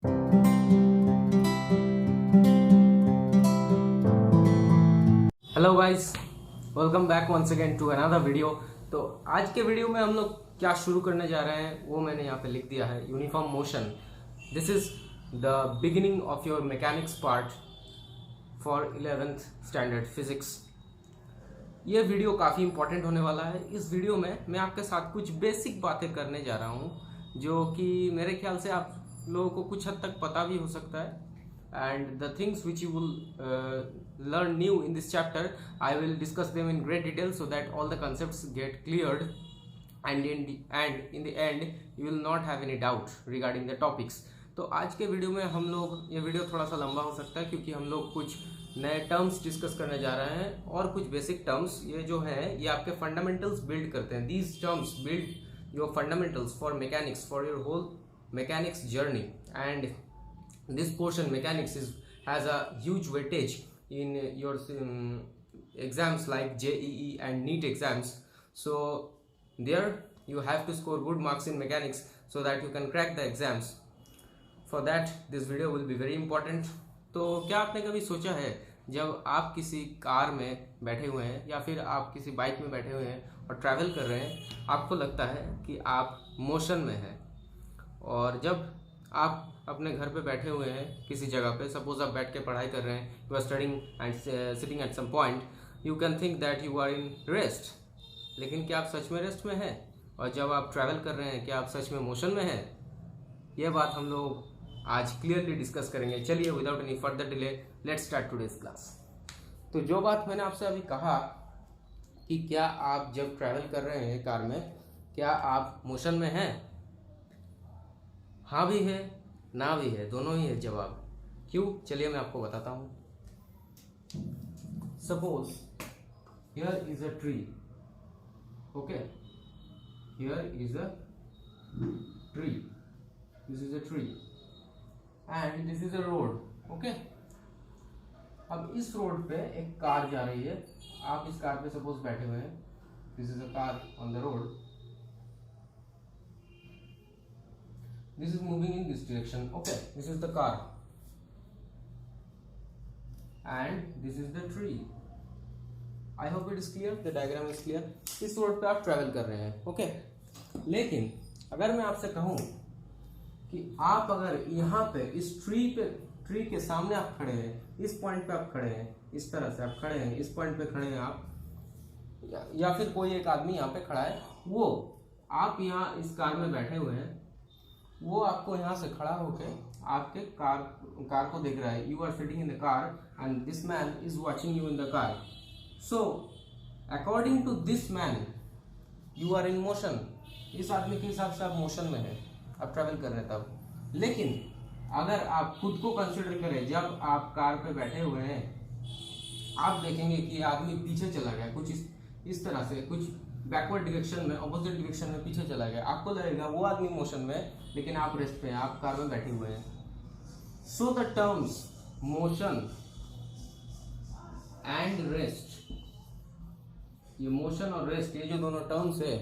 Hello guys, welcome back once again to another video. तो आज के वीडियो में हम लोग क्या शुरू करने जा रहे हैं वो मैंने यहाँ पे लिख दिया है, uniform motion. This is the beginning of your mechanics part for 11th standard physics. ये वीडियो काफ़ी इंपॉर्टेंट होने वाला है। इस वीडियो में मैं आपके साथ कुछ बेसिक बातें करने जा रहा हूँ जो कि मेरे ख्याल से आप लोगों को कुछ हद तक पता भी हो सकता है। And the things which you will learn new in this chapter, I will discuss them in great detail so that all the concepts get cleared, and in the end you will not have any doubt regarding the topics. तो आज के video में हम लोग, ये video थोड़ा सा लंबा हो सकता है क्योंकि हम लोग कुछ नए टर्म्स डिस्कस करने जा रहे हैं और कुछ बेसिक टर्म्स ये जो हैं ये आपके फंडामेंटल्स बिल्ड करते हैं। These terms build your fundamentals for mechanics, for your whole mechanics journey. And this portion mechanics has a huge weightage in your exams like JEE and NEET exams. So there you have to score good marks in mechanics so that you can crack the exams. For that this video will be very important. तो क्या आपने कभी सोचा है जब आप किसी car में बैठे हुए हैं या फिर आप किसी बाइक में बैठे हुए हैं और ट्रैवल कर रहे हैं, आपको लगता है कि आप मोशन में हैं, और जब आप अपने घर पे बैठे हुए हैं किसी जगह पे, सपोज आप बैठ के पढ़ाई कर रहे हैं, you are studying and sitting at some point, you can think that you are in rest. लेकिन क्या आप सच में रेस्ट में हैं? और जब आप ट्रैवल कर रहे हैं क्या आप सच में मोशन में हैं? ये बात हम लोग आज क्लियरली डिस्कस करेंगे। चलिए without any further delay let's start today's class. तो जो बात मैंने आपसे अभी कहा कि क्या आप जब ट्रैवल कर रहे हैं कार में, क्या आप मोशन में हैं? हाँ भी है, ना भी है, दोनों ही है जवाब। क्यों? चलिए मैं आपको बताता हूँ। Suppose here is a tree, okay, here is a tree, this is a tree and this is a road, okay. अब इस रोड पे एक कार जा रही है, आप इस कार पे सपोज बैठे हुए हैं, this is a car on the road, this is moving in this direction, okay, this is the car and this is the tree. I hope it is clear, the diagram is clear. इस road पे आप travel कर रहे हैं, okay. लेकिन अगर मैं आपसे कहूं कि आप अगर यहाँ पे इस ट्री के सामने आप खड़े हैं, इस पॉइंट पे आप खड़े हैं, इस तरह से आप खड़े हैं, इस पॉइंट पे खड़े हैं आप, या फिर कोई एक आदमी यहाँ पे खड़ा है, वो आप यहाँ इस कार में बैठे हुए हैं, वो आपको यहाँ से खड़ा होके आपके कार को देख रहा है। You are sitting in the car and this man is watching you in the car. So according to this man you are in motion. इस आदमी के हिसाब से आप मोशन में हैं, आप ट्रैवल कर रहे हैं तब। लेकिन अगर आप खुद को कंसिडर करें, जब आप कार पे बैठे हुए हैं, आप देखेंगे कि आदमी पीछे चला गया, कुछ इस तरह से, कुछ बैकवर्ड डायरेक्शन में, ऑपोजिट डायरेक्शन में पीछे चला गया। आपको लगेगा वो आदमी मोशन में, लेकिन आप रेस्ट पे हैं, आप कार में बैठे हुए हैं। So the terms motion and rest, ये मोशन और रेस्ट, ये जो दोनों टर्म्स है,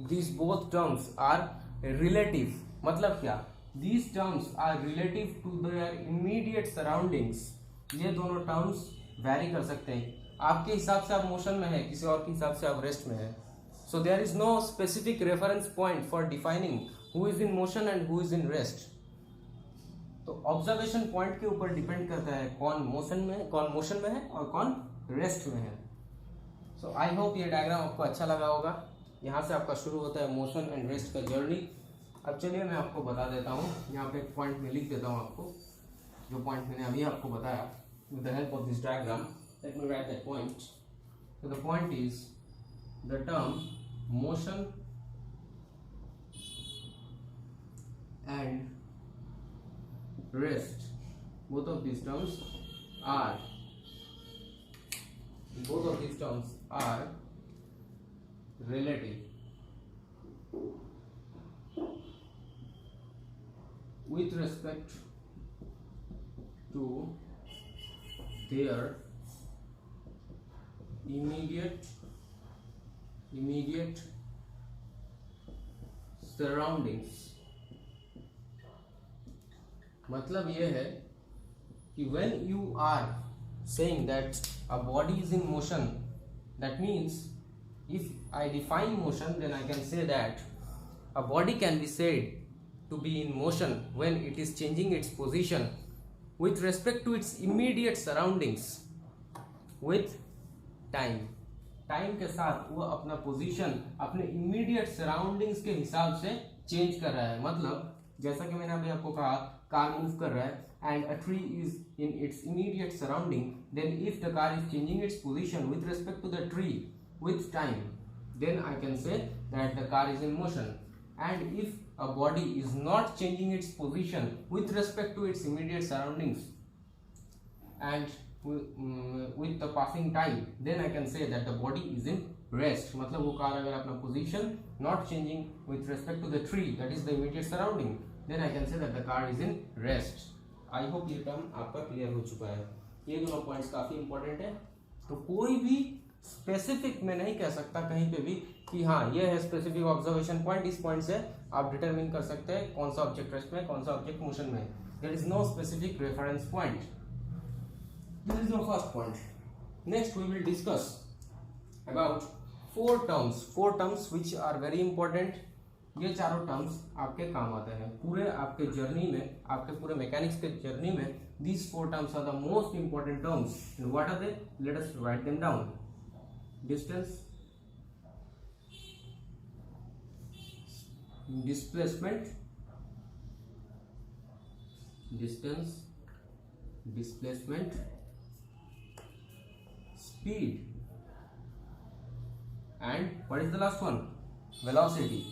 this both terms are relative. मतलब क्या? These terms are relative to their immediate surroundings. ये दोनों टर्म्स वैरी कर सकते हैं। आपके हिसाब से आप मोशन में है, किसी और के हिसाब से आप रेस्ट में है। So there is no specific reference point for defining who is in motion and who is in rest. तो ऑब्जर्वेशन पॉइंट के ऊपर डिपेंड करता है कौन मोशन में है और कौन रेस्ट में है। सो आई होप ये डायग्राम आपको अच्छा लगा होगा। यहाँ से आपका शुरू होता है मोशन एंड रेस्ट का जर्नी। अब चलिए मैं आपको बता देता हूँ, यहाँ पे एक पॉइंट में लिख देता हूँ आपको, जो पॉइंट मैंने अभी आपको बताया। With the help of this diagram, let me write that point. So the point is the term motion and rest, both of these terms are relative with respect to their immediate surroundings मतलब ये है कि when you are saying that a body is in motion, that means if I define motion, then I can say that a body can be said to be in motion when it is changing its position with respect to its immediate surroundings with time. Time के साथ वो अपना position अपने immediate surroundings के हिसाब से change कर रहा है। मतलब जैसा कि मैंने अभी आपको कहा, कार मूव कर रहा है and a tree is in its immediate surrounding, then if the car is changing its position with respect to the tree with time, then I can say that the car is in motion. And if a body is not changing its position with respect to its immediate surroundings and with the passing time, then I can say that the body is in rest. मतलब वो car अगर अपना position not changing with respect to the tree, that is the immediate surrounding, then I can say that the car is in rest. I hope ये term आपका clear हो चुका है। ये दोनों पॉइंट्स काफी इंपॉर्टेंट है। तो कोई भी स्पेसिफिक में नहीं कह सकता कहीं पे भी कि हाँ ये है स्पेसिफिक ऑब्जर्वेशन पॉइंट, इस पॉइंट से आप डिटरमिन कर सकते हैं कौन सा ऑब्जेक्ट रेस्ट में, कौन सा ऑब्जेक्ट मोशन में। There is no specific reference point. This is your first point. Next we will discuss about four terms which are very important. ये चारों टर्म्स आपके काम आते हैं पूरे आपके जर्नी में, आपके पूरे मैकेनिक्स के जर्नी में। These four terms are the most important terms. And what are they? Let us write them down. Distance, displacement, speed, and what is the last one? Velocity.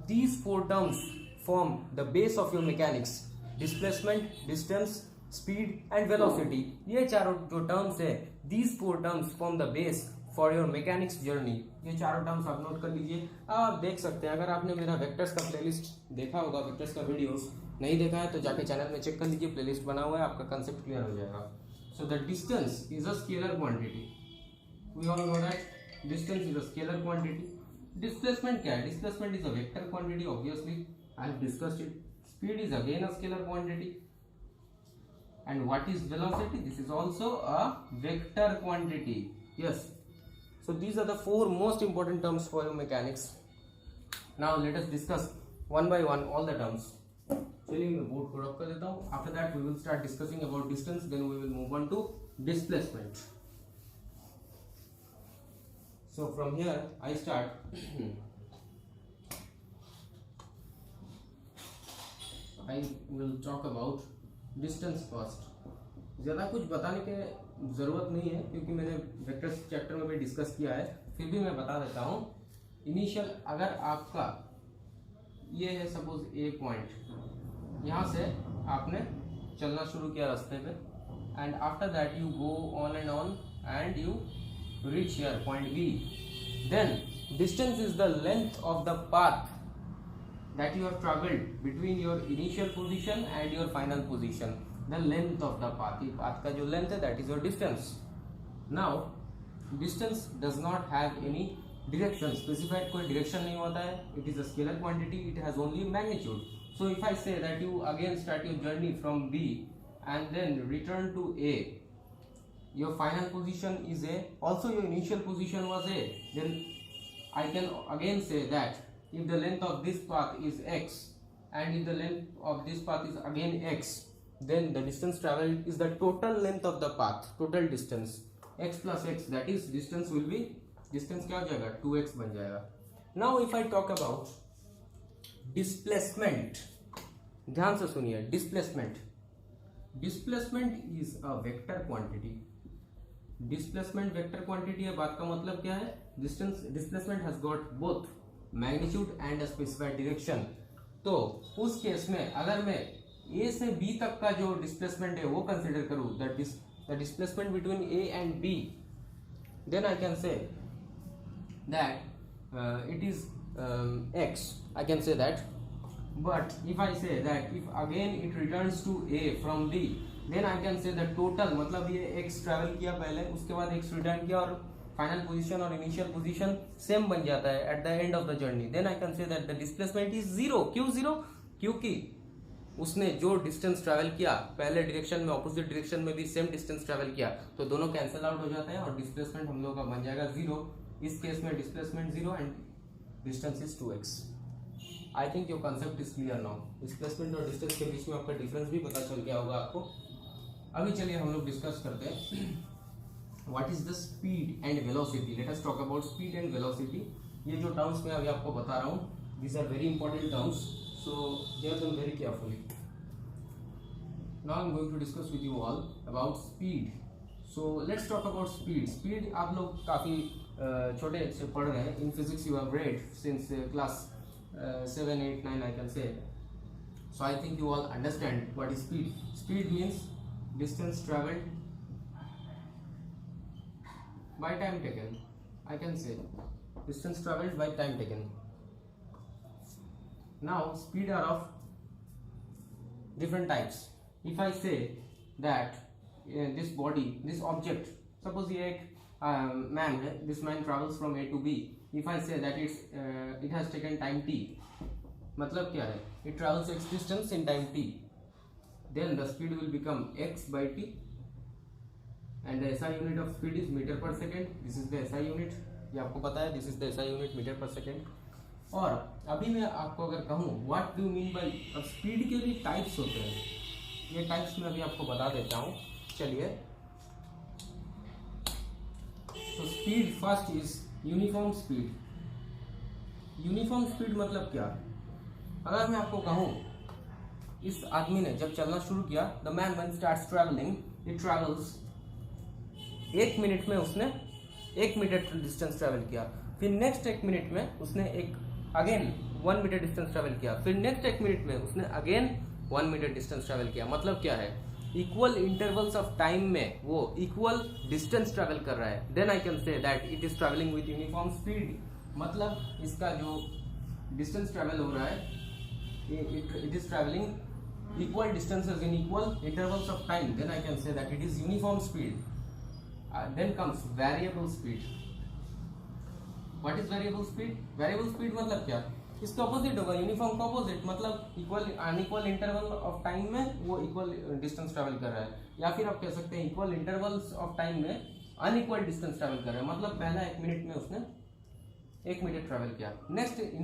These four terms form the base of your mechanics. Displacement, distance, speed and velocity, ये चारों जो terms है, these four terms form the base for your mechanics journey. ये चारों terms आप note कर लीजिए। आप देख सकते हैं, अगर आपने मेरा वेक्टर्स का प्लेलिस्ट देखा होगा, वेक्टर्स का वीडियोस नहीं देखा है तो जाके चैनल में चेक कर लीजिए, प्लेलिस्ट बना हुआ है, आपका कंसेप्ट क्लियर हो जाएगा। So the distance is a scalar quantity, we all know that distance is a scalar quantity. Displacement क्या है? Displacement is a vector quantity, obviously I have discussed it. Speed is again a scalar quantity. And what is velocity? This is also a vector quantity. Yes. So these are the four most important terms for your mechanics. Now let us discuss one by one all the terms. चलिए मैं board को रख कर देता हूँ। After that we will start discussing about distance. Then we will move on to displacement. So from here I start. I will talk about distance first. ज़्यादा कुछ बताने की ज़रूरत नहीं है क्योंकि मैंने वेक्टर्स चैप्टर में भी डिस्कस किया है, फिर भी मैं बता देता हूँ। इनिशियल अगर आपका ये है सपोज ए पॉइंट, यहाँ से आपने चलना शुरू किया रास्ते पे and after that you go on and you reach here point B, then distance is the length of the path that you have traveled between your initial position and your final position, the length of the path. Path का जो length है that is your distance. Now distance does not have any direction, specified कोई direction नहीं होता है, it is a scalar quantity, it has only magnitude. So if I say that you again start your journey from B and then return to A, your final position is A, also your initial position was A, then I can again say that if the length of this path is x and if the length of this path is again x, then the distance traveled is the total length of the path, total distance x plus x, that is distance will be, distance क्या हो जाएगा 2x बन जाएगा। Now if I talk about displacement, ध्यान से सुनिए, displacement is a vector quantity। Displacement vector quantity है, बात का मतलब क्या है? Displacement has got both magnitude and specified direction. तो उस केस में अगर मैं ए से बी तक का जो डिस्प्लेसमेंट है वो कंसिडर करूं, the displacement between A and B, then I can say that it is X, I can say that. But if I say that if again it returns to A from B, then I can say the total, मतलब ये x travel किया पहले, उसके बाद x return किया और final position और initial position same बन जाता है at the end of the journey, then I can say that the displacement is zero. क्यों जीरो? क्योंकि उसने जो डिस्टेंस ट्रैवल किया पहले डायरेक्शन में, ऑपोजिट डायरेक्शन में भी सेम डिस्टेंस ट्रैवल किया, तो दोनों कैंसिल आउट हो जाता है और डिस्प्लेसमेंट हम लोग का बन जाएगा जीरो। इस केस में displacement zero and distance is 2x। I think your concept is clear now. Displacement और डिस्टेंस के बीच में आपका डिफरेंस भी पता चल गया होगा आपको। अभी चलिए हम लोग डिस्कस करते हैं what is the speed and velocity. Let us talk about speed and velocity. ये जो टर्म्स मैं अभी आपको बता रहा हूँ, these are very important terms, so hear them very carefully. Now I'm going to discuss with you all about speed. So let's talk about speed. Speed आप लोग काफ़ी छोटे से पढ़ रहे हैं. In physics you have read since class 7, 8, 9 I can say. So I think you all understand what is speed. Speed means distance traveled by time taken. I can say distance traveled by time taken. Now speed are of different types. If I say that this body, this object, suppose ये एक man है, this man travels from A to B. If I say that it has taken time t, मतलब क्या है? It travels x distance in time t. Then the speed will become x by t, and the SI unit of speed is meter per second. This is the SI unit. ये आपको पता है. This is the SI unit, meter per second. और अभी मैं आपको अगर कहूँ व्हाट डू मीन बाय, अब स्पीड के भी टाइप्स होते हैं. ये टाइप्स मैं अभी आपको बता देता हूँ. चलिए, तो speed first is uniform speed. Uniform speed मतलब क्या? अगर मैं आपको कहूँ इस आदमी ने जब चलना शुरू किया, the man when starts travelling, it travels 1 minute में उसने 1 मीटर डिस्टेंस ट्रैवल किया. फिर नेक्स्ट 1 मिनट में उसने अगेन 1 मीटर डिस्टेंस ट्रैवल किया. फिर नेक्स्ट 1 मिनट में उसने अगेन 1 मीटर डिस्टेंस ट्रैवल किया. मतलब क्या है? इक्वल इंटरवल्स ऑफ टाइम में वो इक्वल डिस्टेंस ट्रैवल कर रहा है. Then I can say that it is travelling with uniform speed. मतलब इसका जो डिस्टेंस ट्रैवल हो रहा है, it is travelling equal distances in equal intervals of time. Then I can say that it is uniform speed. Then comes variable speed. What is variable speed? Variable speed मतलब क्या? इसका opposite होगा. Uniform का opposite मतलब equal unequal interval of time में वो equal distance travel कर रहा है. या फिर आप कह सकते हैं इक्वल इंटरवल्स ऑफ टाइम में अनइक्वल डिस्टेंस ट्रैवल कर रहा है. मतलब पहला 1 मिनट में उसने 1 मीटर ट्रैवल किया. In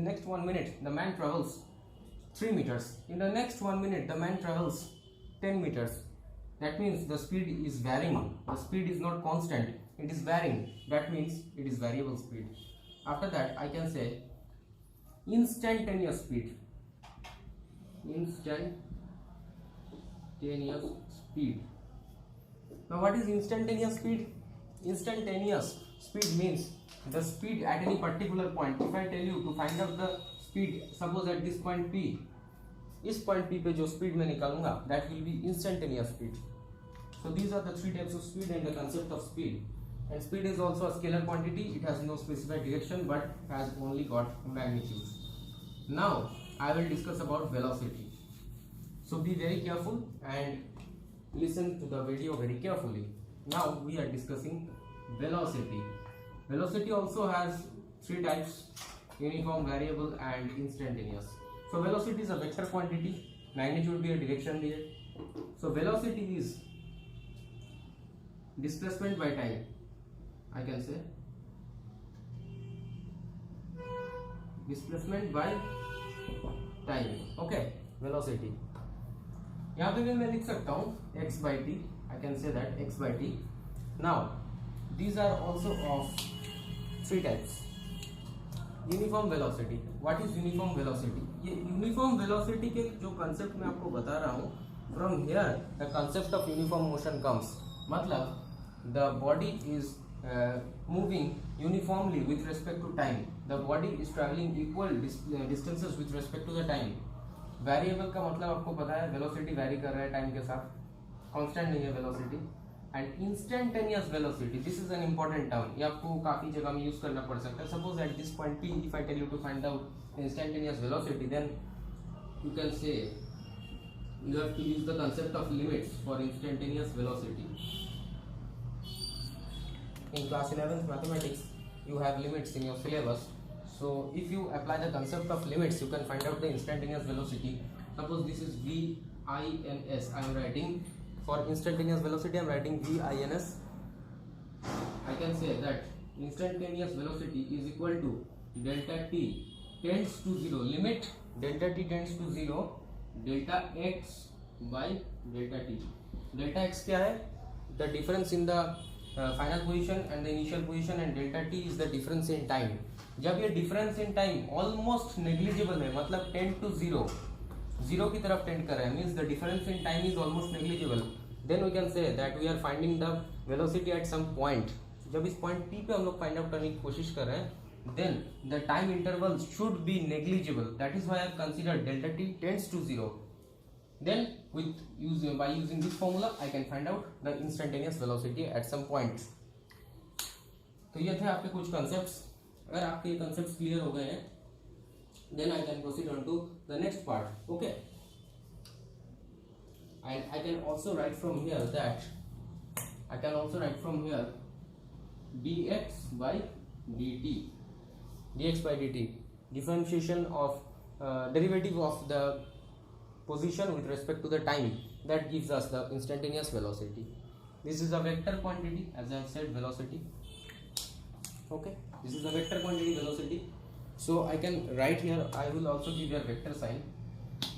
next 1 minute the man travels 3 meters. In the next 1 minute the man travels 10 meters. That means the speed is varying. The speed is not constant. It is varying. That means it is variable speed. After that I can say instantaneous speed. Instantaneous speed. Now what is instantaneous speed? Instantaneous speed means the speed at any particular point. If I tell you to find out the speed, suppose at this point P, इस point P पे जो speed मैं निकालूंगा, that will be instantaneous speed. So these are the 3 types of speed and the concept of speed. And speed is also a scalar quantity. It has no specified direction but has only got magnitude. Now I will discuss about velocity. So be very careful and listen to the video very carefully. Now we are discussing velocity. Velocity also has 3 types: uniform, variable and instantaneous. So velocity is a vector quantity, magnitude भी है, direction भी है. So velocity is displacement by time. I can say displacement by time. Okay, velocity. यहाँ पे भी मैं लिख सकता हूँ x by t. I can say that x by t. Now these are also of 3 types. Uniform velocity. What is uniform velocity? ये uniform velocity के जो कंसेप्ट मैं आपको बता रहा हूँ, from here the concept of uniform motion comes. मतलब the body is moving uniformly with respect to time. The body is travelling equal distances with respect to the time. Variable का मतलब आपको पता है, वेलोसिटी वैरी कर रहा है time के साथ, कांस्टेंट नहीं है velocity. And instantaneous velocity, this is an important term. ये आपको काफी जगह में यूज करना पड़ सकता है. Suppose at this point P, if I tell you to find out instantaneous velocity, then you can say you have to use the concept of limits for instantaneous velocity. in class 11th mathematics you have limits in your syllabus. So if you apply the concept of limits, you can find out the instantaneous velocity. Suppose this is VINS, I am writing for instantaneous velocity, I am writing VINS. I can say that instantaneous velocity is equal to delta t tends to 0, limit delta t tends to 0, delta x by delta t. Delta x क्या है? The difference in the final position and the initial position, and delta t is the difference in time. जब ये difference in time almost negligible है, मतलब tend to 0, 0 की तरफ tend कर रहा है, means the difference in time is almost negligible, then we can say that we are finding the velocity at some point. जब इस point p पे हम लोग find out करने की कोशिश कर रहे हैं, then the time interval should be negligible. That is why I have considered delta t tends to 0. Then by using this formula I can find out the instantaneous velocity at some point. तो ये थे आपके कुछ concepts. अगर आपके ये concepts clear हो गए हैं, then I can proceed on to the next part. Okay. And I can also write from here dx by dt, differentiation of derivative of the position with respect to the time, that gives us the instantaneous velocity. This is a vector quantity, as I have said, velocity. Okay, this is a vector quantity, velocity. So I can write here, I will also give a vector sign.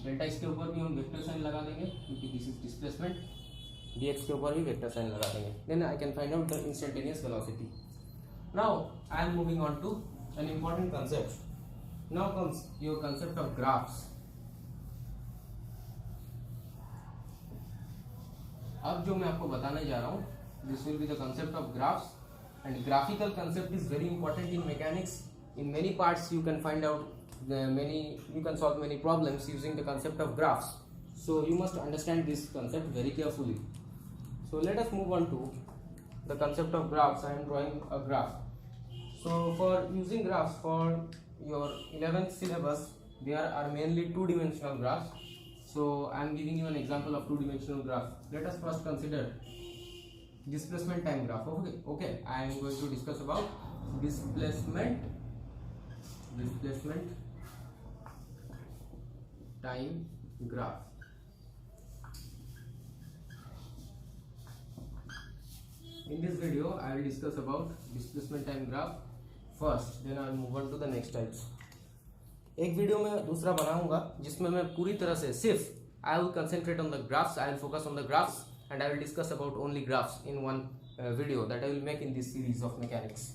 Delta इसके ऊपर भी हम vector sign लगा देंगे क्योंकि this is displacement, dx के ऊपर भी वेक्टर साइन लगा देंगे. Then I can find out the instantaneous velocity. Now I am moving on to an important concept. Now comes your concept of graphs. अब जो मैं आपको बताने जा रहा हूँ, this will be the concept of graphs, and graphical concept is very important in mechanics. In many parts you can find out you can solve many problems using the concept of graphs. So you must understand this concept very carefully. So let us move on to the concept of graphs. I am drawing a graph. So for using graphs for your 11th syllabus, there are mainly two-dimensional graphs. So I am giving you an example of two-dimensional graph. Let us first consider displacement time graph. Okay, I am going to discuss about displacement time graph. In this video I will discuss about displacement time graph first, then I will move on to the next types. एक video में दूसरा बनाऊंगा जिसमें मैं पूरी तरह से सिर्फ I will concentrate on the graphs, I will focus on the graphs, and I will discuss about only graphs in one video that I will make in this series of mechanics.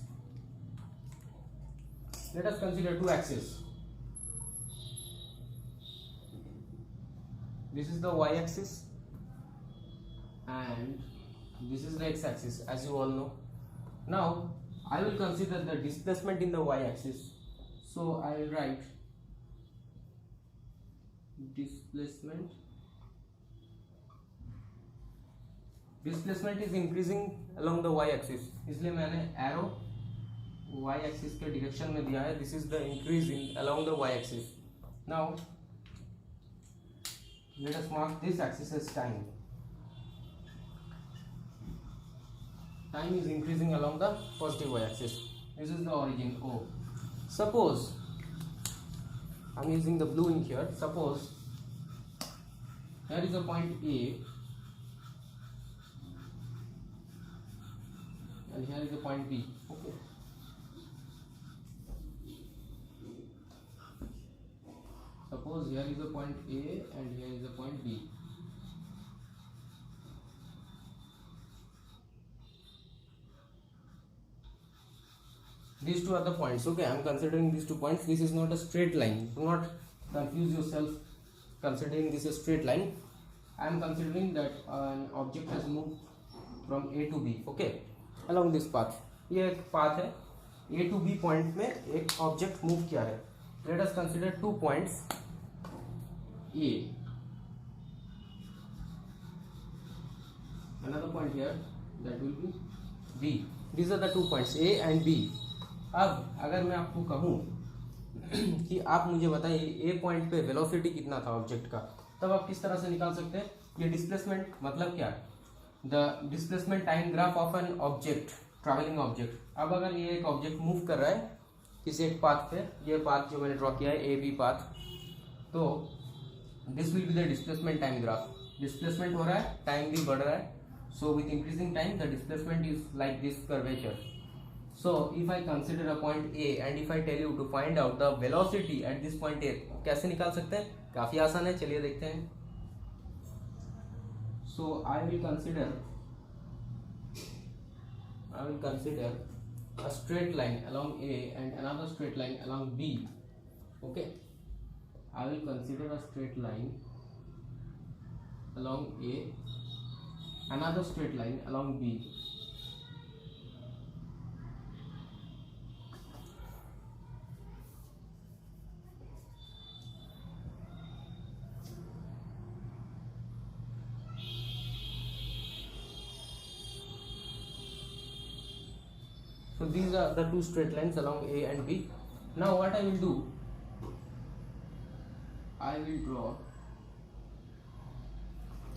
Let us consider two axes. This is the y-axis and this is the x-axis, as you all know. Now I will consider the displacement in the y-axis. So I will write displacement. Displacement is increasing along the y-axis, इसलिए मैंने arrow y-axis के direction में दिया है. This is the increase in along the y-axis. Now let us mark this axis as time. Time is increasing along the positive y-axis. This is the origin O. Suppose I am using the blue in here. Suppose here is a point A and here is a point B. Okay. Suppose here is a point A and here is a point B. These two are the points. Okay, I am considering these 2 points. This is not a straight line. Do not confuse yourself considering this a straight line. I am considering that an object has moved from A to B. Okay, along this path. ये एक path है. A to B point में एक object move किया है. Let us consider 2 points. A, another point here, that will be B. These are the 2 points A and B. अब अगर मैं आपको कहूँ कि आप मुझे बताइए A पॉइंट पे वेलोसिटी कितना था ऑब्जेक्ट का, तब आप किस तरह से निकाल सकते हैं? ये डिस्प्लेसमेंट मतलब क्या है? The displacement time graph of an object travelling object. अब अगर ये एक ऑब्जेक्ट मूव कर रहा है किसी एक पाथ पे, ये पाथ जो मैंने ड्रॉ किया है ए बी पाथ, तो this will be the displacement time graph. Displacement हो रहा है, टाइम भी बढ़ रहा है, so with increasing time the displacement is like this curvature. So if I consider a point A and if I tell you to find out the velocity at this point A, कैसे निकाल सकते हैं? काफी आसान है, चलिए देखते हैं। So I will consider a straight line along A and another straight line along B. Okay, I will consider a straight line along A, another straight line along B. So these are the two straight lines along A and B. Now what I will do, I will draw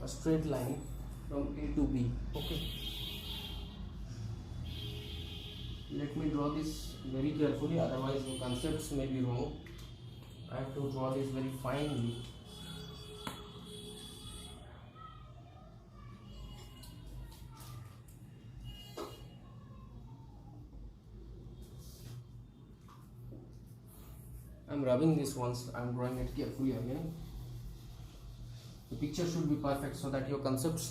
a straight line from A to B. Okay, let me draw this very carefully, otherwise the concepts may be wrong. I have to draw this very finely. I'm rubbing this once, I'm drawing it carefully again. The picture should be perfect so that your concepts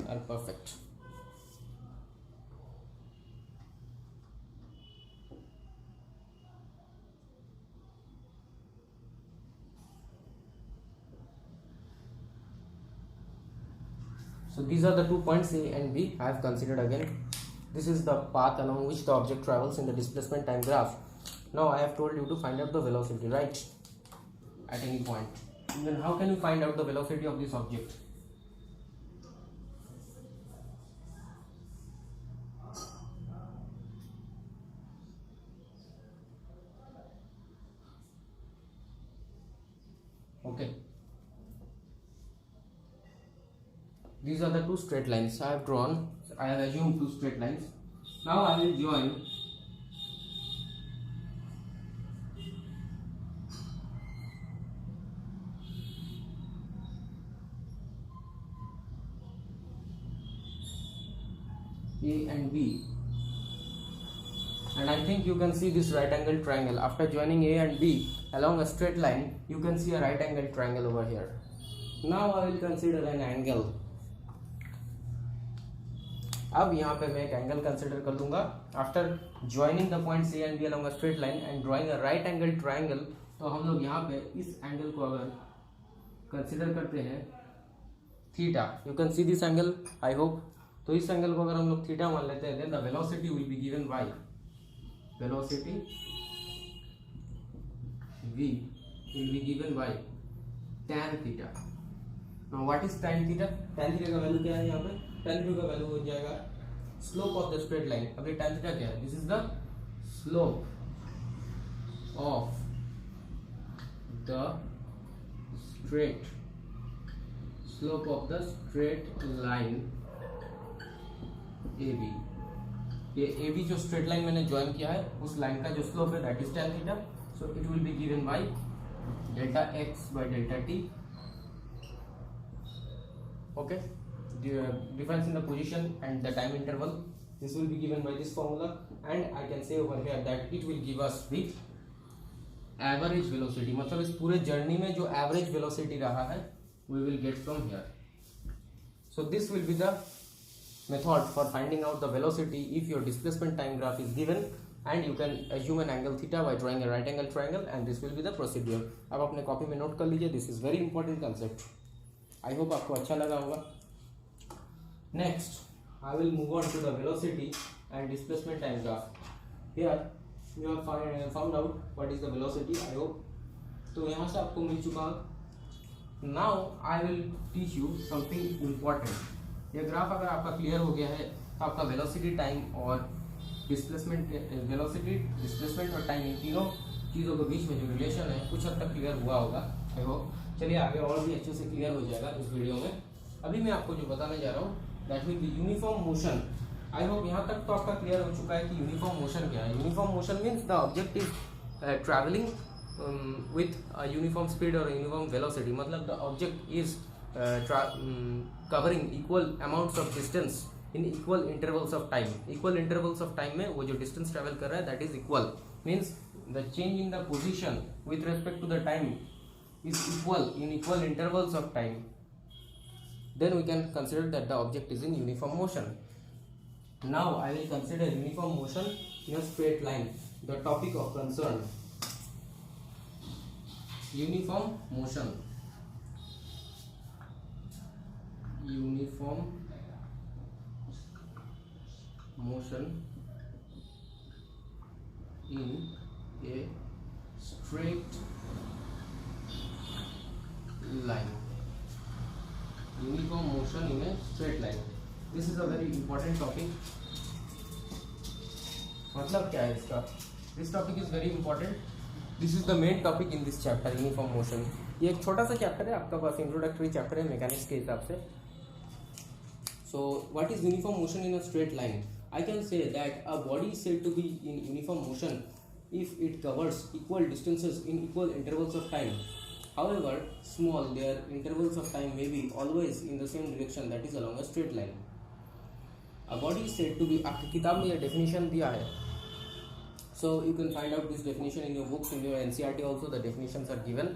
are perfect. So these are the 2 points A and B I have considered again. This is the path along which the object travels in the displacement time graph. Now I have told you to find out the velocity, right, at any point. And then how can you find out the velocity of this object? Okay, these are the 2 straight lines I have drawn. I have assumed 2 straight lines. Now I will join A and B, and I think you can see this right angle triangle. After joining A and B along a straight line, you can see a right angle triangle over here. Now I will consider an angle. अब यहाँ पे मैं एक angle consider कर लूँगा after joining the points A and B along a straight line and drawing a right angle triangle. तो हम लोग यहाँ पे इस एंगल को अगर कंसिडर करते हैं theta, you can see this angle, I hope. तो इस एंगल को अगर हम लोग थीटा मान लेते हैं, then the velocity will be given by velocity v will be given by tan theta. Now what is tan theta? Tan theta का वैल्यू क्या है यहाँ पे? Tan theta का वैल्यू हो जाएगा slope of the straight line. अब ये tan theta क्या है? This is the slope of the straight line AB। ये AB जो स्ट्रेट लाइन मैंने ज्वाइन किया है, उस लाइन का जो स्लोप है that is tan theta. So it will be given by delta x by delta t। Okay, difference in the position and the time interval, this will be given by this formula, and I can say over here that it will give us the average velocity। मतलब इस पूरे journey में जो average velocity रहा है we will get from here. So this will be the method for finding out the velocity if your displacement time graph is given and you can assume an angle theta by drawing a right angle triangle, and this will be the procedure. अब अपने copy में note कर लीजिए, this is very important concept. I hope आपको अच्छा लगा होगा। Next I will move on to the velocity and displacement time graph. Here you have found out what is the velocity, I hope. तो यहाँ से आपको मिल चुका। Now I will teach you something important. ये ग्राफ अगर आपका clear हो गया है तो आपका वेलोसिटी, टाइम और डिस्प्लेसमेंट, वेलोसिटी, डिस्प्लेसमेंट और टाइम, इन तीनों चीज़ों के बीच में जो रिलेशन है कुछ हद तक क्लियर हुआ होगा, आई होप। चलिए आगे और भी अच्छे से क्लियर हो जाएगा इस वीडियो में। अभी मैं आपको जो बताने जा रहा हूँ that will be uniform motion I hope यहाँ तक तो आपका क्लियर हो चुका है कि यूनिफॉर्म मोशन क्या है. Uniform motion means the object is travelling with a uniform speed or a uniform velocity. मतलब the object is covering equal amounts of distance in equal intervals of time. Equal intervals of time में वो जो distance travel कर रहा है that is equal, means the change in the position with respect to the time is equal in equal intervals of time. Then we can consider that the object is in uniform motion. Now I will consider uniform motion in a straight line, the topic of concern. Uniform motion. Uniform motion in a straight line. Uniform motion in a straight line. This is a very important topic. मतलब क्या है इसका? This topic is very important. This is the main topic in this chapter, uniform motion. ये एक छोटा सा chapter है आपका पास, इंट्रोडक्टरी चैप्टर है मैकेनिक्स के हिसाब से. So what is uniform motion in a straight line? I can say that a body is said to be in uniform motion if it covers equal distances in equal intervals of time. However small their intervals of time may be always in the same direction, that is along a straight line. A body is said to be, आपकी किताब में यह definition दिया है. So you can find out this definition in your books, in your NCERT also the definitions are given.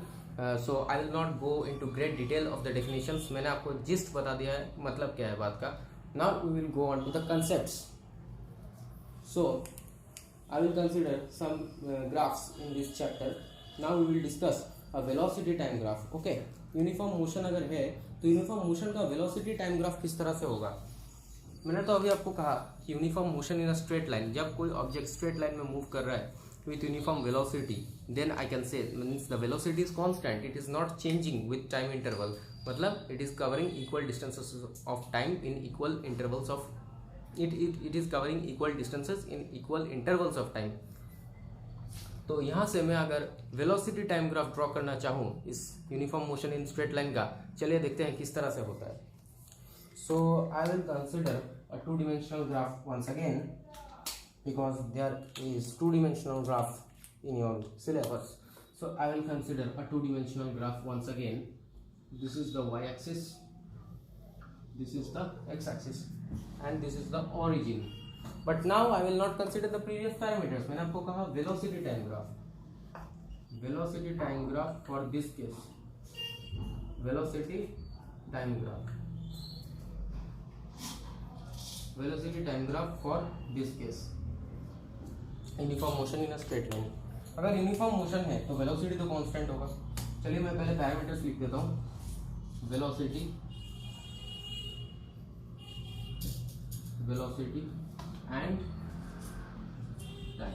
So I will not go into great detail of the definitions. मैंने आपको gist बता दिया है, मतलब क्या है बात का. Now we will go on to the concepts. So I will consider some graphs in this chapter. Now we will discuss a velocity time graph. Okay, uniform motion अगर है तो uniform motion का velocity time graph किस तरह से होगा. मैंने तो अभी आपको कहा कि uniform motion in a straight line, जब कोई ऑब्जेक्ट स्ट्रेट लाइन में मूव कर रहा है with uniform velocity, then I can say means the velocity is constant, it is not changing with time interval. मतलब it is covering equal distances of time in equal intervals of it is covering equal distances in equal intervals of time. तो यहाँ से मैं अगर velocity time graph draw करना चाहूँ इस uniform motion in straight line का, चलिए देखते हैं किस तरह से होता है. So I will consider a two-dimensional graph once again because there is two-dimensional graph in your syllabus. So I will consider a two-dimensional graph once again. This is the y-axis, this is the x-axis, and this is the origin. But now I will not consider the previous parameters. मैंने आपको कहा velocity time graph. Velocity time graph for this case. Velocity time graph. Velocity time graph for this case. Uniform motion in a straight line. अगर uniform motion है तो velocity तो constant होगा. चलिए मैं पहले पैरामीटर्स लिख देता हूँ. Velocity and time.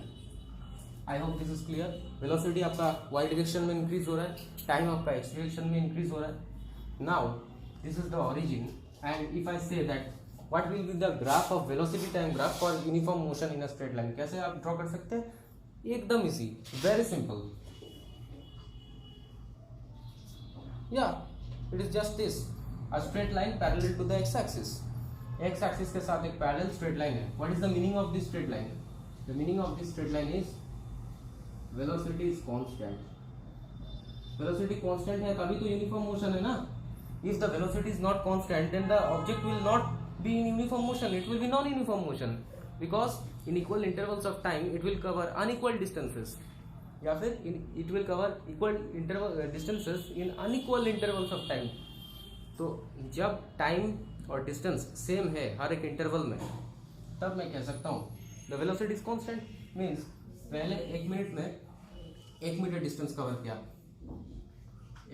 I hope this is clear. Velocity आपका वाई डायरेक्शन में इंक्रीज हो रहा है, टाइम आपका एक्स डायरेक्शन में इंक्रीज हो रहा है. Now this is the origin and if I say that what will be the graph of velocity time graph for uniform motion in a straight line, कैसे आप ड्रॉ कर सकते हैं? एकदम इजी, वेरी सिंपल. या it is just this, a straight line parallel to the x axis. x axis के साथ एक parallel straight line है. what is the meaning of this straight line? the meaning of this straight line is velocity is constant. velocity constant है तभी तो uniform motion है ना. if the velocity is not constant then the object will not be in uniform motion, it will be non-uniform motion because in equal intervals of time it will cover unequal distances, या फिर it will cover equal interval distances in unequal intervals of time. तो जब time और distance same है हर एक interval में, तब मैं कह सकता हूँ the velocity is constant. Means पहले 1 मिनट में 1 मीटर डिस्टेंस कवर किया,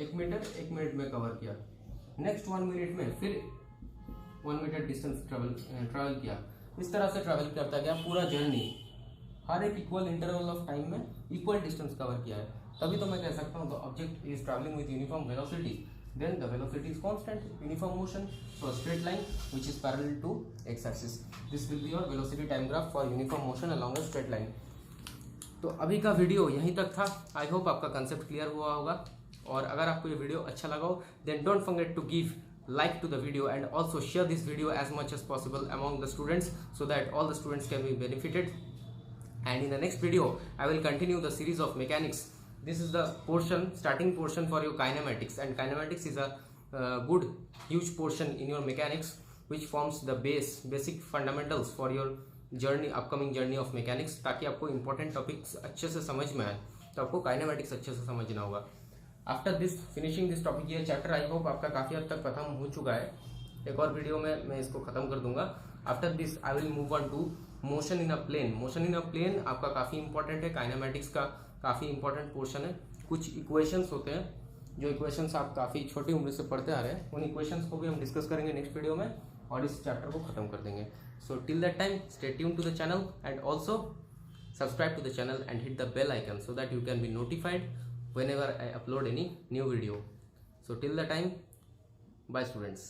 1 मिनट में कवर किया, नेक्स्ट 1 मिनट में फिर 1 मीटर डिस्टेंस ट्रैवल किया. इस तरह से ट्रैवल करता गया पूरा जर्नी, हर एक इक्वल इंटरवल ऑफ टाइम में इक्वल डिस्टेंस कवर किया है. तभी तो मैं कह सकता हूँ the object is travelling with uniform velocity, then the velocity is constant. Uniform motion for straight line which is parallel to X axis. This will be your velocity time graph for uniform motion along a straight line. तो अभी का video यहीं तक था. I hope आपका concept clear हुआ होगा, और अगर आपको ये वीडियो अच्छा लगा हो then don't forget to give like to the video and also share this video as much as possible among the students so that all the students can be benefited. And in the next video I will continue the series of mechanics. This is the starting portion for your kinematics, and kinematics is a good huge portion in your mechanics which forms the basic fundamentals for your upcoming journey of mechanics. ताकि आपको important topics अच्छे से समझ में आए तो आपको kinematics अच्छे से समझना होगा. After this finishing this topic, ये चैप्टर आई होप आपका काफ़ी हद तक खत्म हो चुका है. एक और वीडियो में मैं इसको खत्म कर दूंगा. After this I will move on to motion in a plane. Motion in a plane आपका काफ़ी इंपॉर्टेंट है, काइनेमेटिक्स का काफ़ी इंपॉर्टेंट पोर्शन है. कुछ इक्वेशंस होते हैं जो इक्वेशंस आप काफ़ी छोटी उम्र से पढ़ते आ रहे हैं, उन इक्वेशंस को भी हम डिस्कस करेंगे नेक्स्ट वीडियो में और इस चैप्टर को खत्म कर देंगे. So till that time stay tune to the channel and also subscribe to the channel and hit the bell icon so that you can be notified whenever I upload any new video. So till the time, bye students.